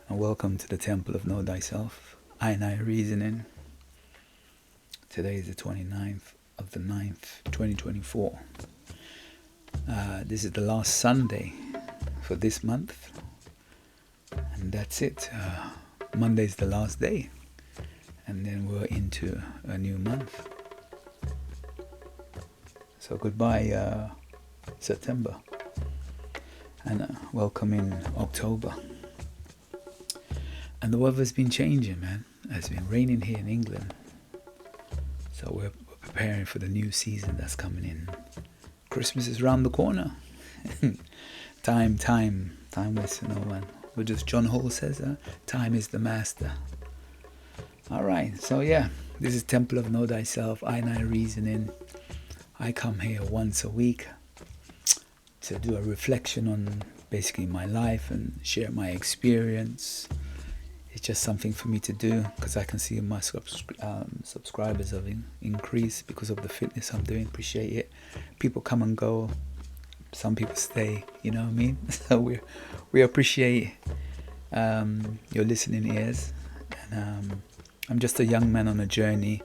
and welcome to the Temple of Know Thyself. I and I Reasoning. Today is the 29th of the 9th, 2024. This is the last Sunday for this month, and that's it. Monday's the last day, and then we're into a new month. So goodbye, September, and welcome in October. And the weather's been changing, man. It's been raining here in England, so we're preparing for the new season that's coming in. Christmas is round the corner. Time wastes no one. But just John Hall says, time is the master. Alright, so yeah, this is Temple of Know Thyself, I and I Reasoning. I come here once a week to do a reflection on basically my life and share my experience. It's just something for me to do because I can see my subscribers have increased because of the fitness I'm doing. Appreciate it. People come and go. Some people stay. You know what I mean? So we appreciate your listening ears. And I'm just a young man on a journey,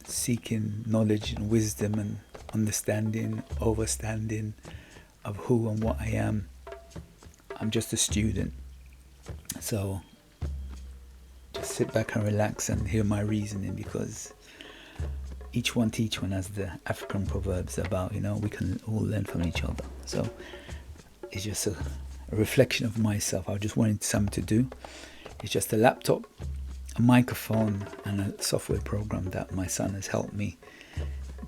seeking knowledge and wisdom and understanding, overstanding of who and what I am. I'm just a student. So just sit back and relax and hear my reasoning, because each one teach one, as the African proverbs about, we can all learn from each other. So it's just a reflection of myself. I just wanted something to do. It's just a laptop, a microphone, and a software program that my son has helped me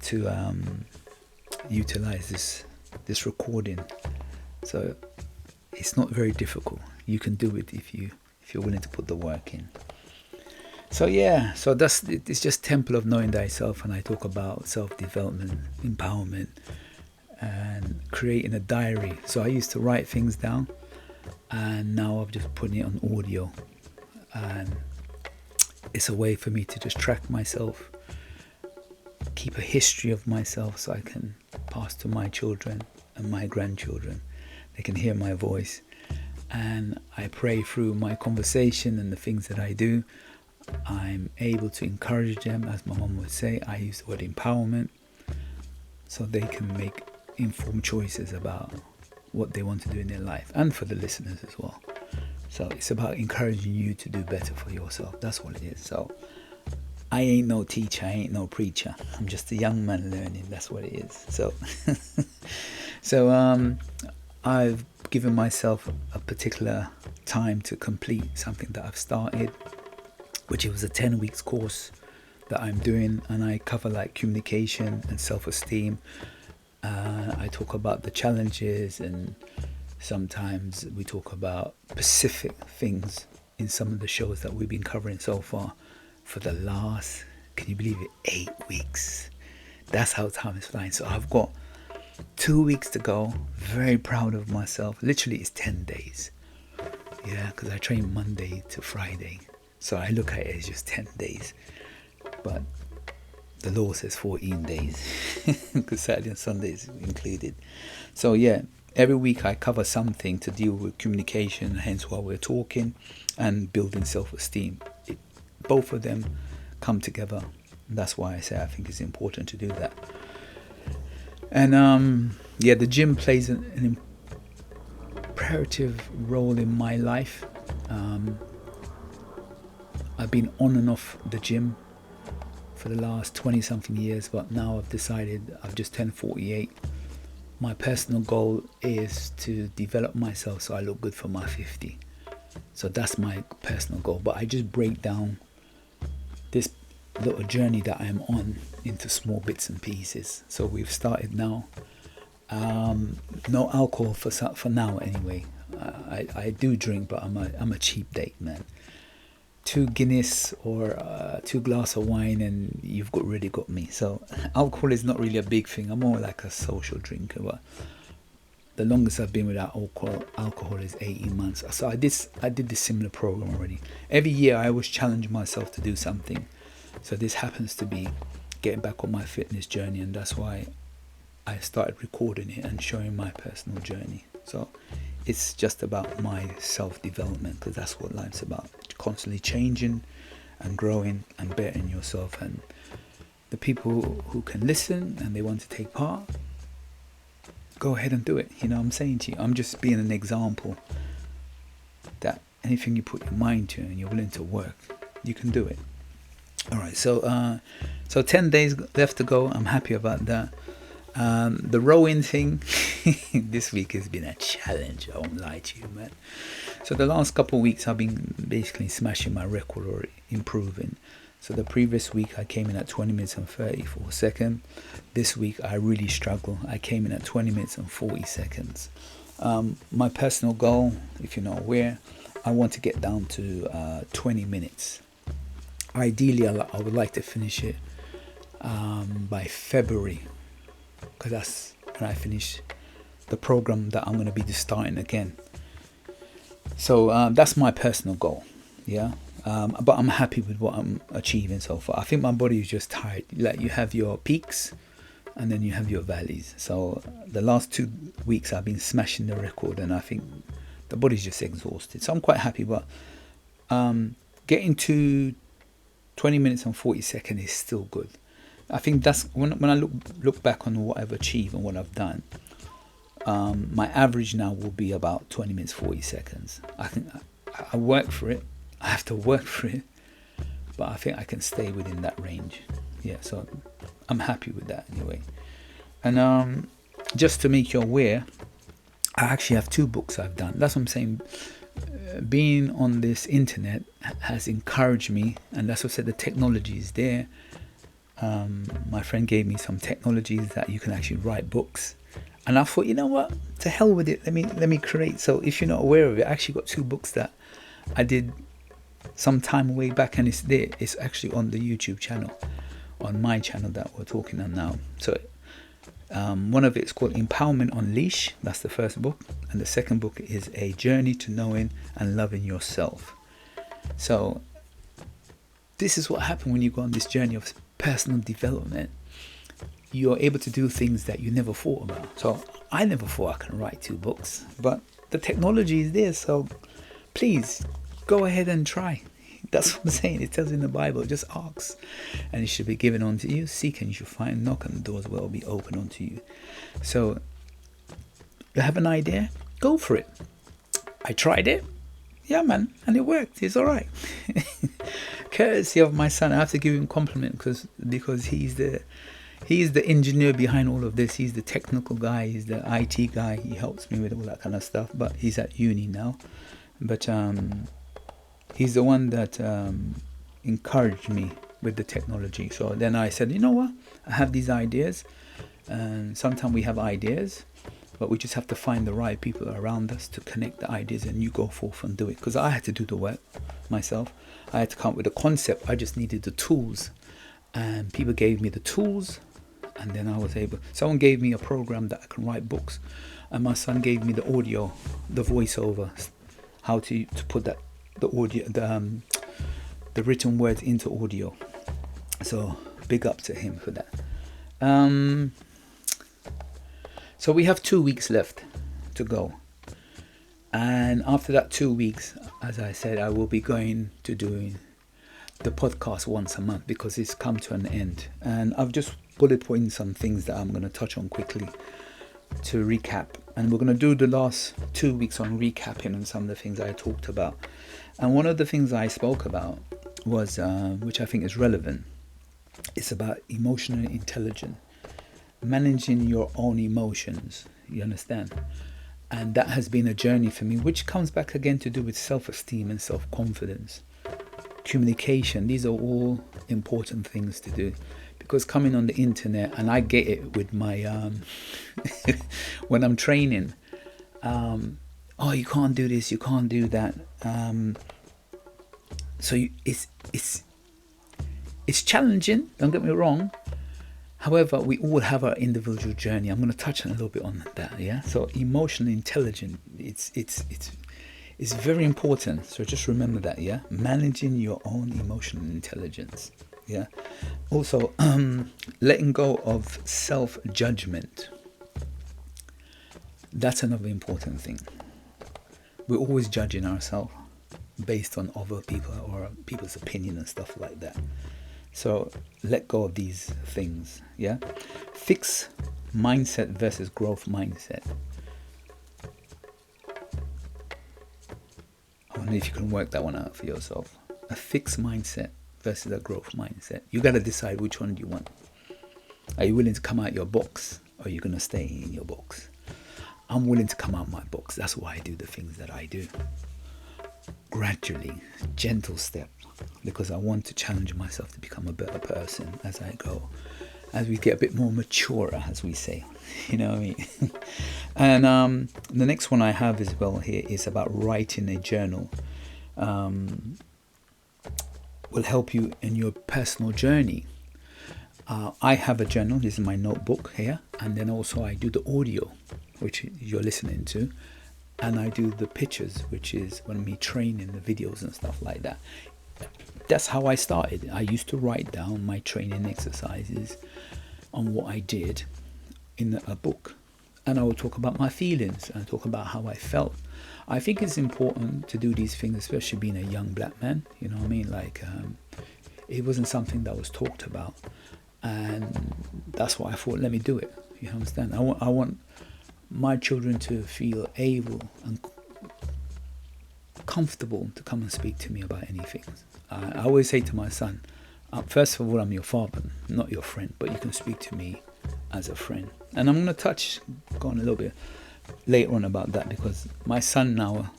to utilize this recording. So it's not very difficult. You can do it if you're willing to put the work in. So yeah, so it's just Temple of Knowing Thyself, and I talk about self-development, empowerment, and creating a diary. So I used to write things down, and now I've just put it on audio, and it's a way for me to just track myself, keep a history of myself, so I can pass to my children and my grandchildren. They can hear my voice, and I pray through my conversation and the things that I do, I'm able to encourage them, as my mom would say. I use the word empowerment, so they can make informed choices about what they want to do in their life, and for the listeners as well. So it's about encouraging you to do better for yourself. That's what it is. So I ain't no teacher, I ain't no preacher. I'm just a young man learning. That's what it is. So I've given myself a particular time to complete something that I've started, which it was a 10 weeks course that I'm doing, and I cover like communication and self-esteem. I talk about the challenges, and sometimes we talk about specific things in some of the shows that we've been covering so far for the last, can you believe it, 8 weeks. That's how time is flying. So I've got 2 weeks to go. Very proud of myself. Literally it's 10 days. Yeah, because I train Monday to Friday. So I look at it as just 10 days. But the law says 14 days. Because Saturday and Sunday is included. So yeah, every week I cover something to deal with communication, hence why we're talking, and building self-esteem. Both of them come together. That's why I say I think it's important to do that. And the gym plays an imperative role in my life. I've been on and off the gym for the last 20 something years, but now I've decided, I've just turned 48. My personal goal is to develop myself so I look good for my 50. So that's my personal goal. But I just break down this little journey that I'm on into small bits and pieces. So we've started now. No alcohol for now anyway. I do drink, but I'm a cheap date, man. 2 Guinness or 2 glass of wine and you've already got me. So alcohol is not really a big thing. I'm more like a social drinker, but the longest I've been without alcohol is 18 months. So I did this similar program already. Every year I always challenge myself to do something. So this happens to be getting back on my fitness journey, and that's why I started recording it and showing my personal journey. So it's just about my self-development, because that's what life's about, constantly changing and growing and bettering yourself. And the people who can listen and they want to take part, go ahead and do it. You know what I'm saying to you? I'm just being an example that anything you put your mind to and you're willing to work, you can do it. All right, so 10 days left to go. I'm happy about that. The rowing thing, this week has been a challenge. I won't lie to you, man. So the last couple of weeks I've been basically smashing my record or improving. So the previous week I came in at 20 minutes and 34 seconds. This week I really struggle. I came in at 20 minutes and 40 seconds. My personal goal, if you're not aware, I want to get down to 20 minutes. Ideally, I would like to finish it by February, because that's when I finish the program that I'm going to be starting again. So that's my personal goal, yeah. But I'm happy with what I'm achieving so far. I think my body is just tired. Like, you have your peaks and then you have your valleys. So the last 2 weeks I've been smashing the record, and I think the body's just exhausted. So I'm quite happy, but getting to 20 minutes and 40 seconds is still good. I think that's when I look back on what I've achieved and what I've done. My average now will be about 20 minutes 40 seconds. I think I work for it. I have to work for it, but I think I can stay within that range. Yeah, so I'm happy with that anyway. And just to make you aware, I actually have 2 books I've done. That's what I'm saying. Being on this internet has encouraged me, and that's what I said, the technology is there. My friend gave me some technologies that you can actually write books, and I thought, you know what, to hell with it, let me create. So if you're not aware of it, I actually got 2 books that I did some time way back, and it's there. It's actually on the YouTube channel, on my channel that we're talking on now. So one of it's called Empowerment Unleashed. That's the first book, and the second book is A Journey to Knowing and Loving Yourself. So this is what happens when you go on this journey of personal development. You're able to do things that you never thought about. So I never thought I can write 2 books, but the technology is there. So please go ahead and try. That's what I'm saying. It tells in the Bible, just ask and it should be given unto you. Seek and you shall find. Knock and the doors will be open unto you. So you have an idea, go for it. I tried it. Yeah, man, and it worked. It's all right. Courtesy of my son, I have to give him compliment because he's the engineer behind all of this. He's the technical guy. He's the IT guy. He helps me with all that kind of stuff. But he's at uni now. But he's the one that encouraged me with the technology. So then I said, you know what? I have these ideas, and sometimes we have ideas, but we just have to find the right people around us to connect the ideas, and you go forth and do it. Because I had to do the work myself. I had to come up with a concept. I just needed the tools, and people gave me the tools, and then I was able. Someone gave me a program that I can write books, and my son gave me the audio, the voiceover, how to put that the audio, the written words into audio. So big up to him for that. So we have 2 weeks left to go, and after that 2 weeks, as I said, I will be going to doing the podcast once a month, because it's come to an end. And I've just bullet pointed some things that I'm going to touch on quickly to recap, and we're going to do the last 2 weeks on recapping on some of the things I talked about. And one of the things I spoke about was, which I think is relevant, it's about emotional intelligence, managing your own emotions, you understand? And that has been a journey for me, which comes back again to do with self-esteem and self-confidence. Communication, these are all important things to do, because coming on the internet, and I get it with my when I'm training, oh, you can't do this, you can't do that, so it's challenging, don't get me wrong. However, we all have our individual journey. I'm going to touch on a little bit on that, yeah. So emotional intelligence, it's very important. So just remember that, yeah. Managing your own emotional intelligence, yeah. Also, letting go of self-judgment. That's another important thing. we're always judging ourselves based on other people or people's opinion and stuff like that. So let go of these things. Yeah, fixed mindset versus growth mindset. I wonder if you can work that one out for yourself. A fixed mindset versus a growth mindset. You got to decide which one do you want. Are you willing to come out your box, or are you going to stay in your box? I'm willing to come out my box. That's why I do the things that I do. Gradually, gentle step, because I want to challenge myself to become a better person as I go, as we get a bit more mature, as we say. You know what I mean? And the next one I have as well here is about writing a journal. Will help you in your personal journey. I have a journal. This is my notebook here, and then also I do the audio, which you're listening to, and I do the pictures, which is when me training, the videos and stuff like that. That's how I started. I used to write down my training exercises on what I did in a book, and I would talk about my feelings and talk about how I felt. I think it's important to do these things, especially being a young black man. You know what I mean? Like, it wasn't something that was talked about, and that's why I thought, let me do it. You understand? I want my children to feel able and comfortable to come and speak to me about anything. I always say to my son, first of all, I'm your father, not your friend, but you can speak to me as a friend. And I'm going to go on a little bit later on about that, because my son now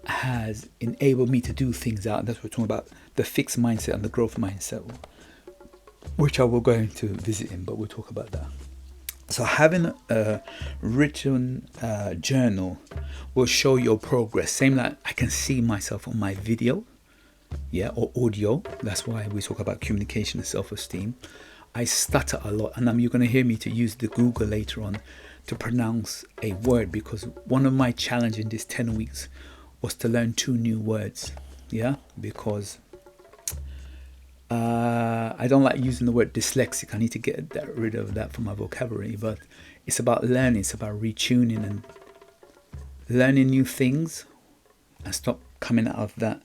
has enabled me to do things out. That's what we're talking about, the fixed mindset and the growth mindset, which I will go into visiting, but we'll talk about that. So having a written journal will show your progress. Same like I can see myself on my video, or audio. That's why we talk about communication and self-esteem. I stutter a lot, and you're going to hear me to use the Google later on to pronounce a word, because one of my challenges in this 10 weeks was to learn 2 new words. Because I don't like using the word dyslexic. I need to get rid of that from my vocabulary. But it's about learning. It's about retuning and learning new things, and stop coming out of that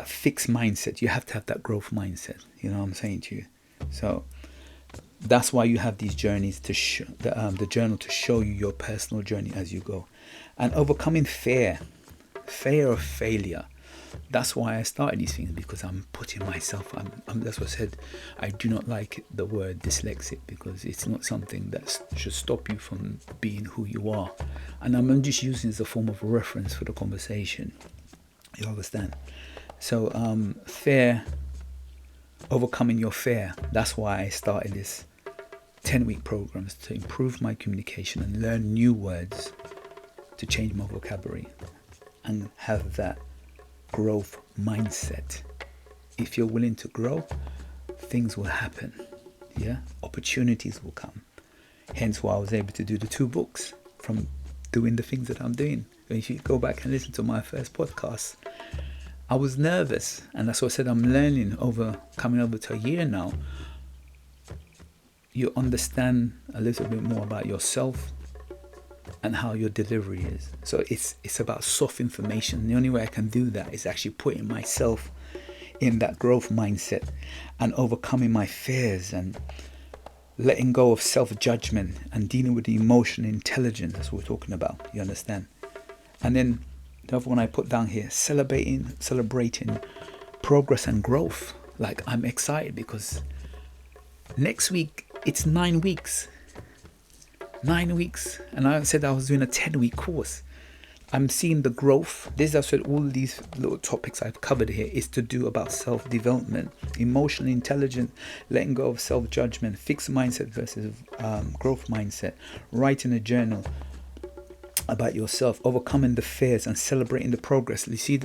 fixed mindset. You have to have that growth mindset. You know what I'm saying to you? So that's why you have these journeys to show the journal to show you your personal journey as you go, and overcoming fear of failure. That's why I started these things, because I'm putting myself. That's what I said. I do not like the word dyslexic, because it's not something that should stop you from being who you are. And I'm just using it as a form of reference for the conversation. You understand? So fear, overcoming your fear. That's why I started this 10-week programs, to improve my communication and learn new words, to change my vocabulary and have that growth mindset. If you're willing to grow, things will happen. Opportunities will come. Hence why I was able to do the 2 books from doing the things that I'm doing. If you go back and listen to my first podcast, I was nervous, and that's what I said. I'm learning coming over to a year now. You understand a little bit more about yourself and how your delivery is. So it's about soft information. The only way I can do that is actually putting myself in that growth mindset and overcoming my fears and letting go of self-judgment and dealing with the emotional intelligence. That's what we're talking about. You understand? And then the other one I put down here, celebrating progress and growth. Like, I'm excited because next week it's 9 weeks. 9 weeks. And I said I was doing a 10-week course. I'm seeing the growth. This, I said, all these little topics I've covered here is to do about self-development, emotional intelligence, letting go of self-judgment, fixed mindset versus growth mindset, writing a journal about yourself, overcoming the fears and celebrating the progress. You see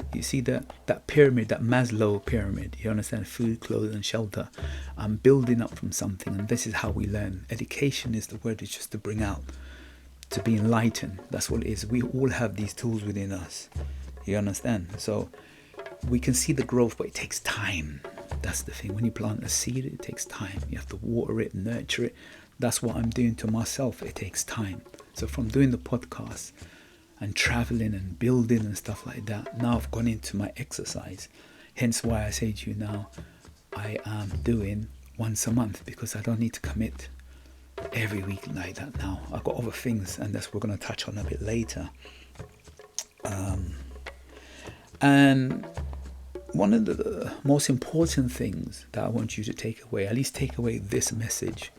that pyramid, that Maslow pyramid. You understand? Food, clothes, and shelter. I'm building up from something, and this is how we learn. Education is the word. It's just to bring out, to be enlightened. That's what it is. We all have these tools within us. You understand? So we can see the growth, but it takes time. That's the thing. When you plant a seed, it takes time. You have to water it, nurture it. That's what I'm doing to myself. It takes time. So from doing the podcast and traveling and building and stuff like that. Now I've gone into my exercise. Hence why I say to you now, I am doing once a month, because I don't need to commit every week like that now. I've got other things, and that's what we're going to touch on a bit later. And one of the most important things that I want you to take away, at least take away this message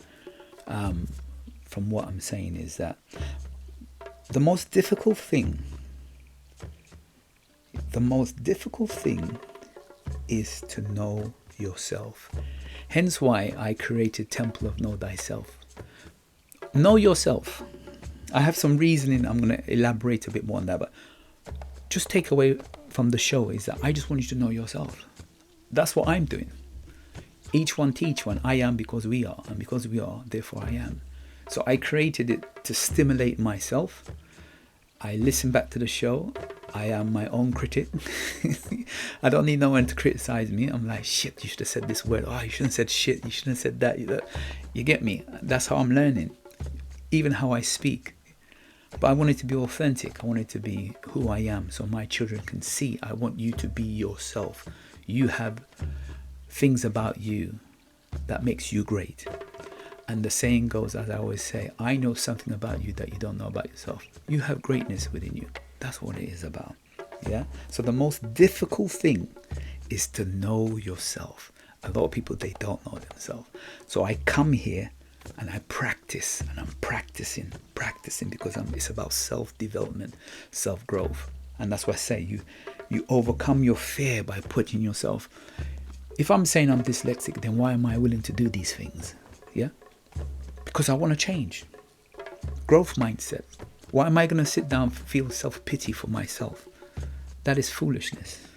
from what I'm saying, is that the most difficult thing is to know yourself. Hence why I created Temple of Know Thyself. Know yourself. I have some reasoning. I'm going to elaborate a bit more on that, but just take away from the show is that I just want you to know yourself. That's what I'm doing. Each one teach one. I am because we are, and because we are, therefore I am. So I created it to stimulate myself. I listen back to the show. I am my own critic. I don't need no one to criticize me. I'm like, shit, you should have said this word. Oh, you shouldn't have said shit. You shouldn't have said that. You get me? That's how I'm learning. Even how I speak. But I want it to be authentic. I want it to be who I am, so my children can see. I want you to be yourself. You have things about you that makes you great. And the saying goes, as I always say, I know something about you that you don't know about yourself. You have greatness within you. That's what it is about. Yeah. So the most difficult thing is to know yourself. A lot of people, they don't know themselves. So I come here and I practice, and I'm practicing because it's about self-development, self-growth. And that's why I say you overcome your fear by putting yourself. If I'm saying I'm dyslexic, then why am I willing to do these things? Yeah. Because I want to change. Growth mindset. Why am I going to sit down and feel self-pity for myself? That is foolishness.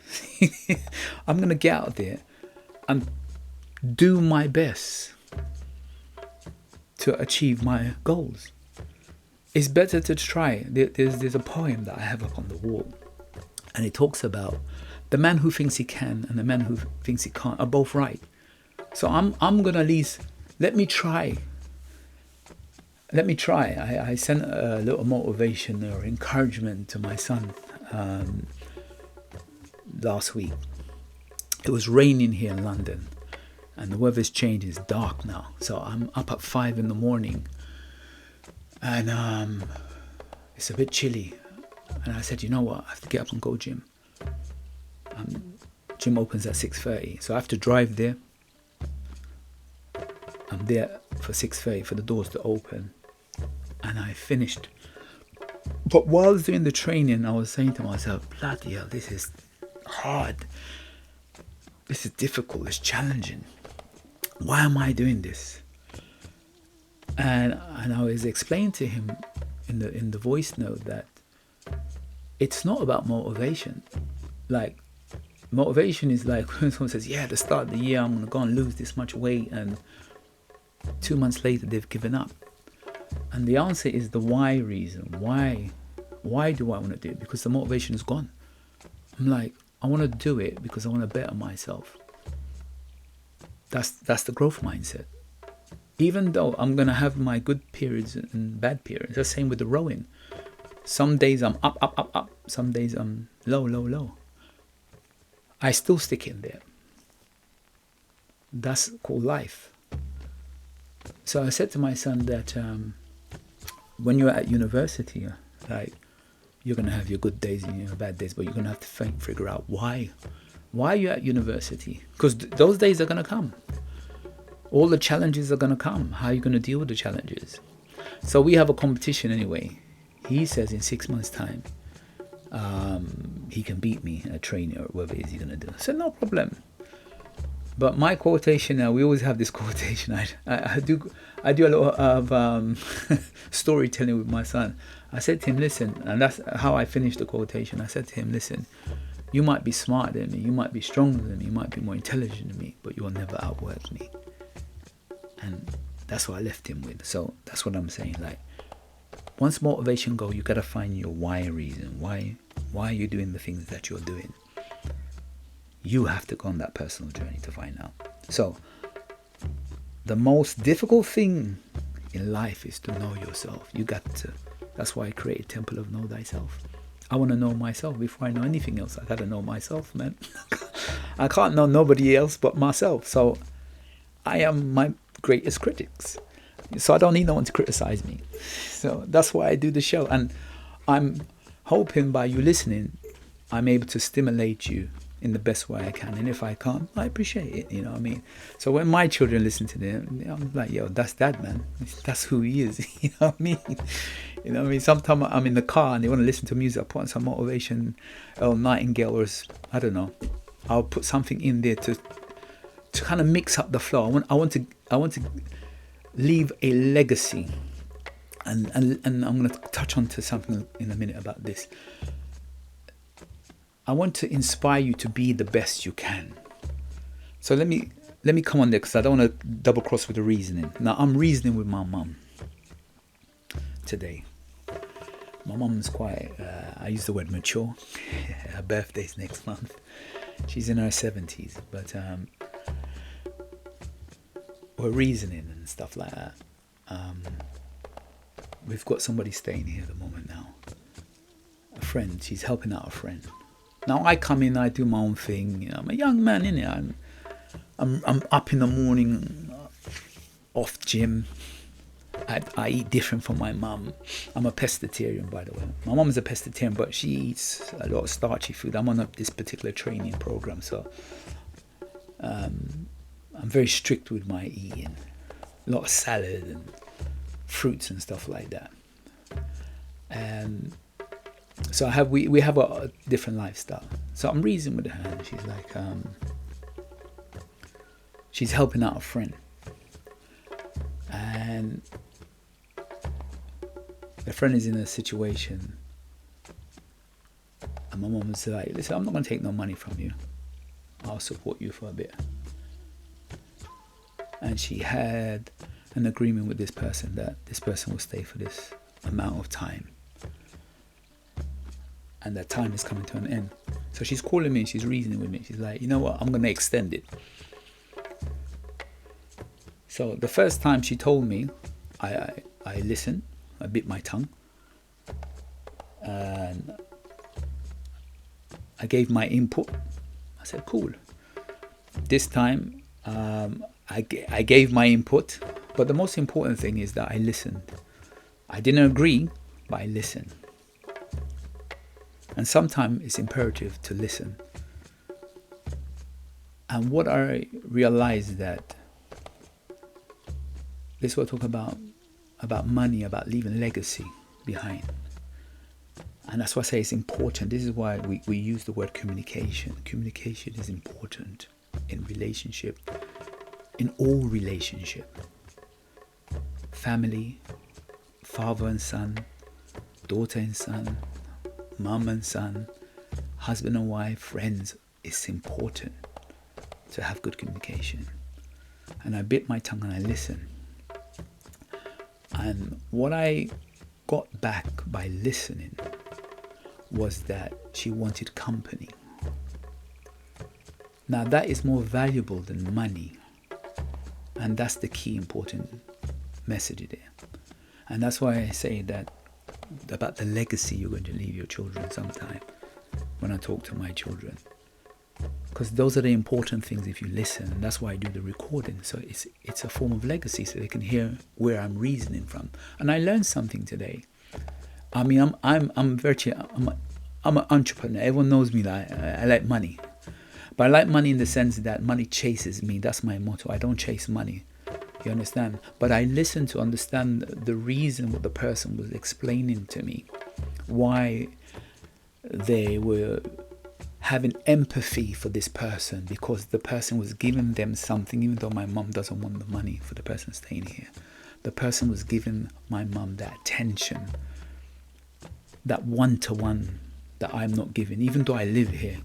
I'm going to get out there and do my best to achieve my goals. It's better to try. There's a poem that I have up on the wall, and it talks about the man who thinks he can and the man who thinks he can't are both right. So I'm going to at least, let me try. I sent a little motivation or encouragement to my son last week. It was raining here in London, and the weather's changed. It's dark now, so I'm up at 5 a.m, and it's a bit chilly. And I said, you know what? I have to get up and go gym. Gym opens at 6:30, so I have to drive there. I'm there for 6:30 for the doors to open, and I finished. But while I was doing the training, I was saying to myself, bloody hell, this is hard. This is difficult. It's challenging. Why am I doing this? And I was explaining to him in the voice note that it's not about motivation. Like, motivation is like when someone says, yeah, at the start of the year, I'm going to go and lose this much weight, and 2 months later, they've given up. And the answer is the why reason. Why do I want to do it? Because the motivation is gone. I'm like, I want to do it because I want to better myself. That's the growth mindset. Even though I'm going to have my good periods and bad periods. The same with the rowing. Some days I'm up. Some days I'm low. I still stick in there. That's called life. So I said to my son that when you're at university, like, you're going to have your good days and your bad days, but you're going to have to figure out why are you at university? Because those days are going to come. All the challenges are going to come. How are you going to deal with the challenges? So we have a competition anyway. He says in 6 months' time, he can beat me at training or whatever it is he's going to do. I said, no problem. But my quotation now, we always have this quotation. I do a lot of storytelling with my son. I said to him, listen, and that's how I finished the quotation. I said to him, listen, you might be smarter than me, you might be stronger than me, you might be more intelligent than me, but you'll never outwork me. And that's what I left him with. So that's what I'm saying. Like, once motivation goes, you got to find your why reason. Why are you doing the things that you're doing? You have to go on that personal journey to find out. So the most difficult thing in life is to know yourself. You got to. That's why I created Temple of Know Thyself. I want to know myself before I know anything else. I got to know myself, man. I can't know nobody else but myself. So I am my greatest critics. So I don't need no one to criticize me. So that's why I do the show. And I'm hoping by you listening, I'm able to stimulate you in the best way I can. And if I can't, I appreciate it. You know what I mean? So when my children listen to them, I'm like, yo, that's Dad, man. That's who he is. You know what I mean? You know what I mean? Sometimes I'm in the car and they want to listen to music. I put on some motivation, Nightingale, or I don't know. I'll put something in there to kind of mix up the flow. I want to leave a legacy, and I'm going to touch on to something in a minute about this. I want to inspire you to be the best you can. So let me come on there, because I don't want to double cross with the reasoning. Now I'm reasoning with my mum today. My mum's quite, I use the word mature. Her birthday's next month. She's in her 70s, but we're reasoning and stuff like that. We've got somebody staying here at the moment now. A friend, she's helping out a friend. Now I come in, I do my own thing. You know, I'm a young man, innit? I'm up in the morning, off gym. I eat different from my mum. I'm a pescatarian, by the way. My mum is a pescatarian, but she eats a lot of starchy food. I'm on this particular training program, so I'm very strict with my eating. A lot of salad and fruits and stuff like that. And so we have a different lifestyle. So I'm reasoning with her, and she's like, she's helping out a friend, and the friend is in a situation, and my mum was like, listen, I'm not going to take no money from you. I'll support you for a bit. And she had an agreement with this person that this person will stay for this amount of time. And that time is coming to an end. So she's calling me, she's reasoning with me. She's like, you know what, I'm going to extend it. So the first time she told me, I listened. I bit my tongue, and I gave my input. I said, cool. This time I gave my input, but the most important thing is that I listened. I didn't agree, but I listened. And sometimes it's imperative to listen. And what I realized that this will talk about money, about leaving legacy behind. And that's why I say it's important. This is why we use the word communication. Communication is important in relationship, in all relationship. Family, father and son, daughter and son, mom and son, husband and wife, friends. It's important to have good communication. And I bit my tongue and I listened. And what I got back by listening was that she wanted company. Now that is more valuable than money. And that's the key important message there. And that's why I say that about the legacy you're going to leave your children sometime when I talk to my children. Because those are the important things if you listen. And that's why I do the recording. So it's a form of legacy, so they can hear where I'm reasoning from. And I learned something today. I mean, I'm an entrepreneur. Everyone knows me that I like money. But I like money in the sense that money chases me. That's my motto. I don't chase money. You understand? But I listen to understand the reason what the person was explaining to me. Why they were having empathy for this person, because the person was giving them something, even though my mum doesn't want the money for the person staying here. The person was giving my mum that attention, that one-to-one that I'm not giving, even though I live here.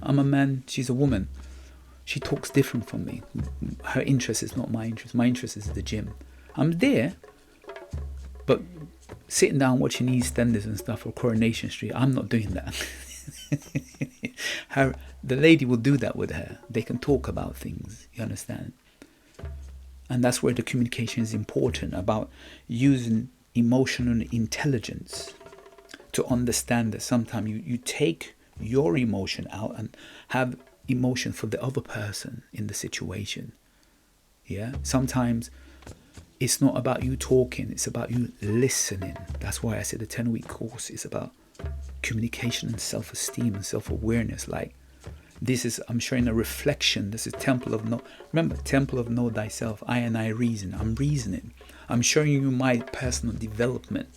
I'm a man, she's a woman. She talks different from me. Her interest is not my interest. My interest is the gym. I'm there, but sitting down watching EastEnders and stuff, or Coronation Street, I'm not doing that. The lady will do that with her. They can talk about things, you understand? And that's where the communication is important, about using emotional intelligence to understand that sometimes you take your emotion out and have emotion for the other person in the situation. Yeah, sometimes it's not about you talking, it's about you listening. That's why I said the 10-week course is about communication and self-esteem and self-awareness. Like, this is, I'm showing a reflection. This is temple of remember, temple of know thyself. I reason. I'm reasoning. I'm showing you my personal development.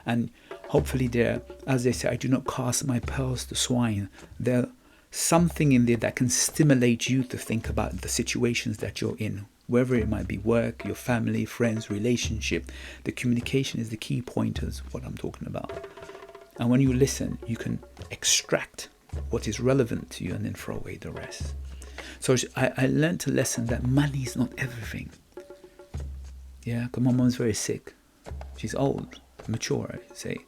And hopefully there, as they say, I do not cast my pearls to swine. There's something in there that can stimulate you to think about the situations that you're in, whether it might be work, your family, friends, relationship. The communication is the key pointers, what I'm talking about. And when you listen, you can extract what is relevant to you and then throw away the rest. So I learned a lesson that money is not everything. Yeah, because my mom's very sick. She's old, mature, I say.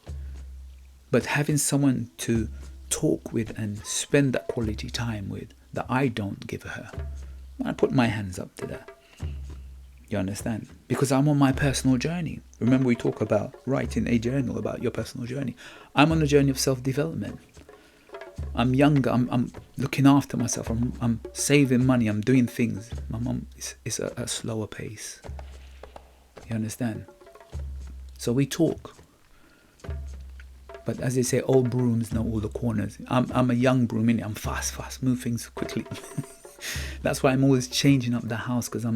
But having someone to talk with and spend that quality time with that I don't give her, I put my hands up to that. You understand? Because I'm on my personal journey. Remember, we talk about writing a journal about your personal journey. I'm on a journey of self-development. I'm younger. I'm looking after myself. I'm saving money. I'm doing things. My mum is a slower pace. You understand? So we talk. But as they say, old brooms know all the corners. I'm a young broom, innit? I'm fast, move things quickly. That's why I'm always changing up the house, because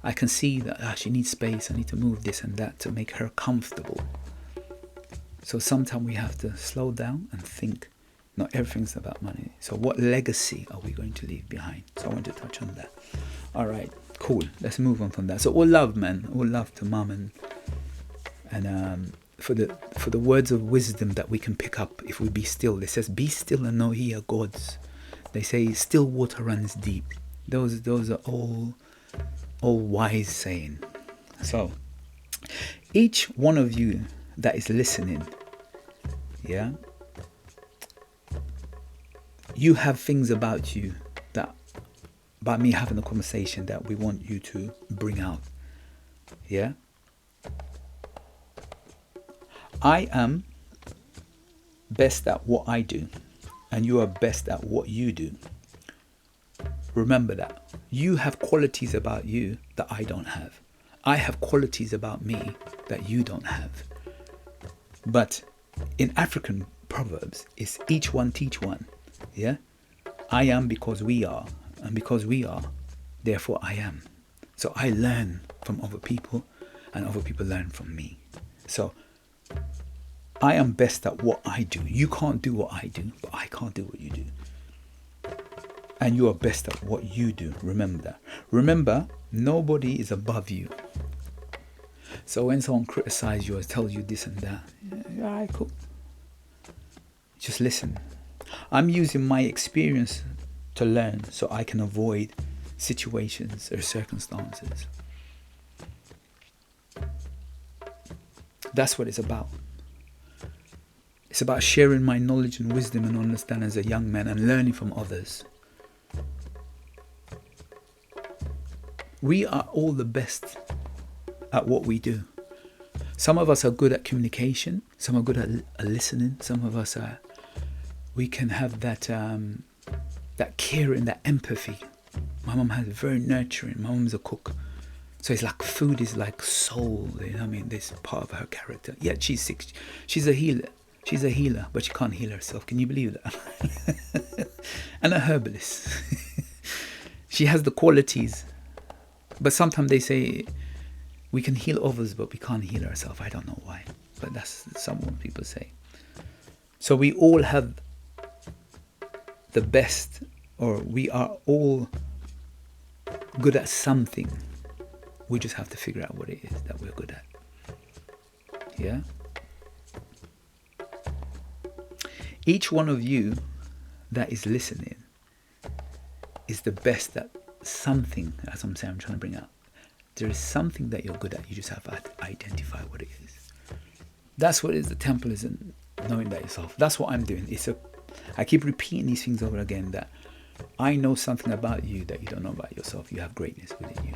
I can see that she needs space. I need to move this and that to make her comfortable. So sometimes we have to slow down and think. Not everything's about money. So what legacy are we going to leave behind? So I want to touch on that. All right, cool. Let's move on from that. So all love, man. All love to mum and for the words of wisdom that we can pick up if we be still. It says, "Be still and know ye are gods." They say, "Still water runs deep." Those are all wise saying. So each one of you that is listening, yeah, you have things about you that, by me having a conversation, that we want you to bring out. Yeah, I am best at what I do, and you are best at what you do. Remember that. You have qualities about you that I don't have. I have qualities about me that you don't have. But in African proverbs, it's each one teach one. Yeah? I am because we are, and because we are, therefore I am. So I learn from other people, and other people learn from me. So I am best at what I do. You can't do what I do, but I can't do what you do. And you are best at what you do. Remember that. Remember, nobody is above you. So when someone criticizes you or tells you this and that, yeah, all right, cool. Just listen. I'm using my experience to learn so I can avoid situations or circumstances. That's what it's about. It's about sharing my knowledge and wisdom and understanding as a young man and learning from others. We are all the best at what we do. Some of us are good at communication. Some are good at listening. Some of us we can have that caring, that empathy. My mum has very nurturing. My mum's a cook. So it's like food is like soul. You know what I mean? This part of her character. Yet she's sick. She's a healer. She's a healer, but she can't heal herself. Can you believe that? And a herbalist. She has the qualities. But sometimes they say we can heal others, but we can't heal ourselves. I don't know why. But that's what people say. So we all have the best, or we are all good at something. We just have to figure out what it is that we're good at. Yeah? Each one of you that is listening is the best at something. As I'm saying, I'm trying to bring out. There is something that you're good at. You just have to identify what it is. That's what it is. The temple is in knowing that yourself. That's what I'm doing. I keep repeating these things over again, that I know something about you that you don't know about yourself. You have greatness within you.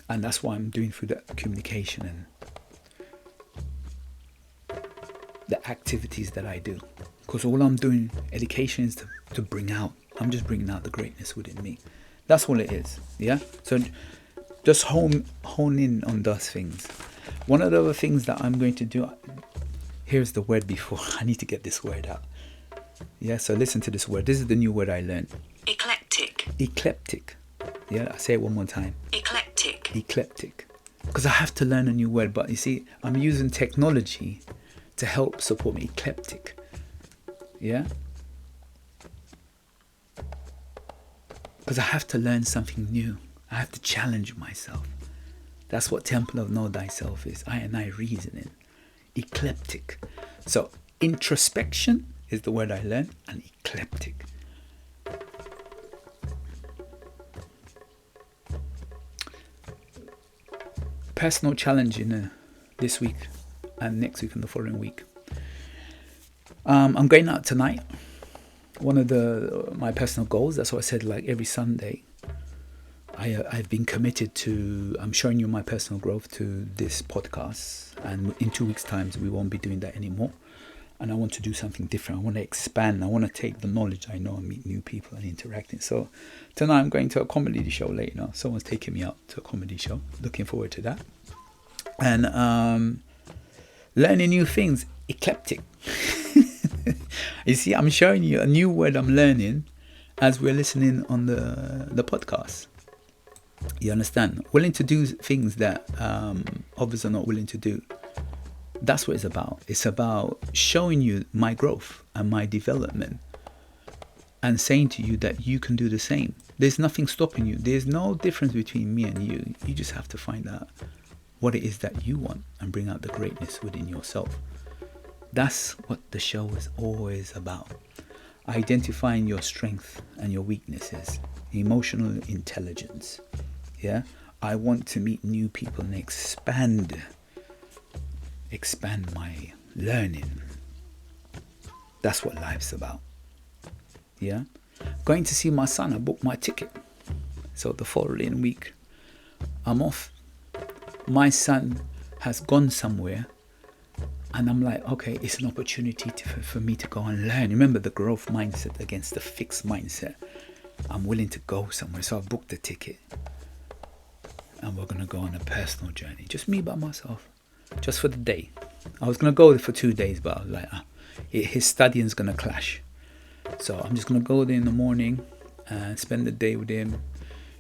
And that's what I'm doing through that communication and the activities that I do. Because all I'm doing, education, is to bring out. I'm just bringing out the greatness within me. That's all it is. Yeah. So just hone in on those things. One of the other things that I'm going to do. Here's the word before. I need to get this word out. Yeah. So listen to this word. This is the new word I learned. Eclectic. Eclectic. Yeah. I say it one more time. Eclectic. Eclectic. Because I have to learn a new word. But you see, I'm using technology to help support me. Eclectic. Yeah. Because I have to learn something new. I have to challenge myself. That's what Temple of Know Thyself is. I and I reasoning. Eclectic. So introspection is the word I learned, and eclectic. Personal challenge in this week and next week and the following week. I'm going out tonight. One of my personal goals, that's what I said, like every Sunday, I've been committed to, I'm showing you my personal growth to this podcast, and in 2 weeks' time we won't be doing that anymore, and I want to do something different. I want to expand. I want to take the knowledge I know and meet new people and interacting. So tonight I'm going to a comedy show later. Someone's taking me out to a comedy show. Looking forward to that. And learning new things. Eclectic. You see, I'm showing you a new word I'm learning as we're listening on the podcast. You understand? Willing to do things that others are not willing to do. That's what it's about. It's about showing you my growth and my development and saying to you that you can do the same. There's nothing stopping you. There's no difference between me and you. You just have to find out what it is that you want and bring out the greatness within yourself. That's what the show is always about. Identifying your strength and your weaknesses. Emotional intelligence. Yeah. I want to meet new people and expand my learning. That's what life's about. Yeah. Going to see my son. I booked my ticket. So the following week, I'm off. My son has gone somewhere. And I'm like, okay, it's an opportunity for me to go and learn. Remember the growth mindset against the fixed mindset. I'm willing to go somewhere. So I booked the ticket. And we're going to go on a personal journey. Just me by myself. Just for the day. I was going to go there for 2 days, but I was like, his studying's going to clash. So I'm just going to go there in the morning and spend the day with him.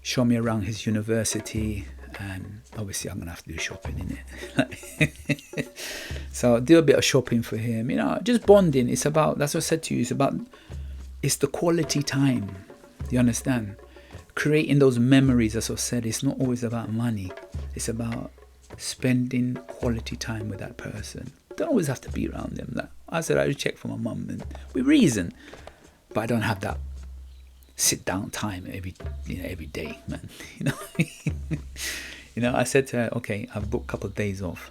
Show me around his university. And obviously I'm going to have to do shopping in it. So do a bit of shopping for him. You know, just bonding. It's about, that's what I said to you. It's the quality time. You understand? Creating those memories, as I said. It's not always about money. It's about spending quality time with that person. Don't always have to be around them. Like I said, I check for my mum and we reason. But I don't have that sit down time every day, man. You know, I said to her, okay, I've booked a couple of days off.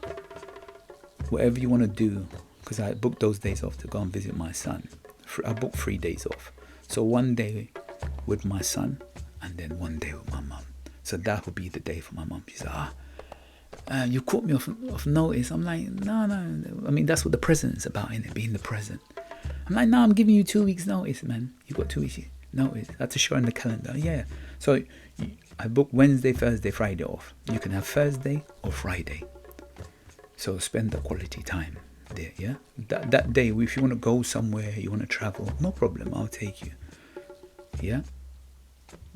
Whatever you want to do, because I booked those days off to go and visit my son. I booked 3 days off. So 1 day with my son and then 1 day with my mum. So that would be the day for my mum. She said, you caught me off notice. I'm like, no. I mean, that's what the present is about, innit? Being the present. I'm like, no, I'm giving you 2 weeks notice, man. You got 2 weeks notice. That's to show in the calendar. Yeah. So I booked Wednesday, Thursday, Friday off. You can have Thursday or Friday. So spend the quality time there, yeah? That day, if you want to go somewhere, you want to travel, no problem, I'll take you. Yeah?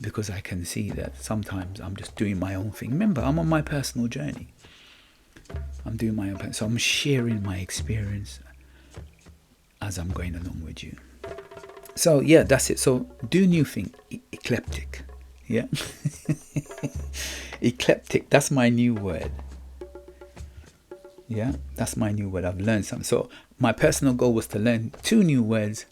Because I can see that sometimes I'm just doing my own thing. Remember, I'm on my personal journey. I'm doing my own, so I'm sharing my experience as I'm going along with you. So yeah, that's it. So do new thing. Eclectic. Yeah. Eclectic. That's my new word. Yeah, that's my new word. I've learned something. So my personal goal was to learn 2 new words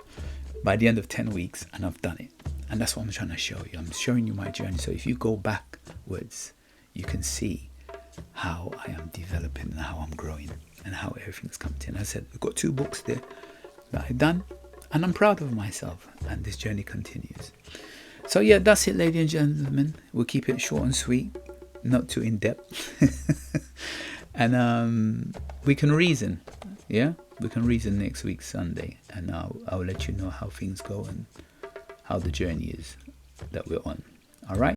by the end of 10 weeks, and I've done it. And that's what I'm trying to show you. I'm showing you my journey. So if you go backwards, you can see how I am developing and how I'm growing and how everything's come to. And I said, we've got 2 books there that I've done, and I'm proud of myself. And this journey continues. So yeah, that's it, ladies and gentlemen. We'll keep it short and sweet, not too in depth. And we can reason, yeah? we can reason next week Sunday, and I'll let you know how things go and how the journey is that we're on. All right.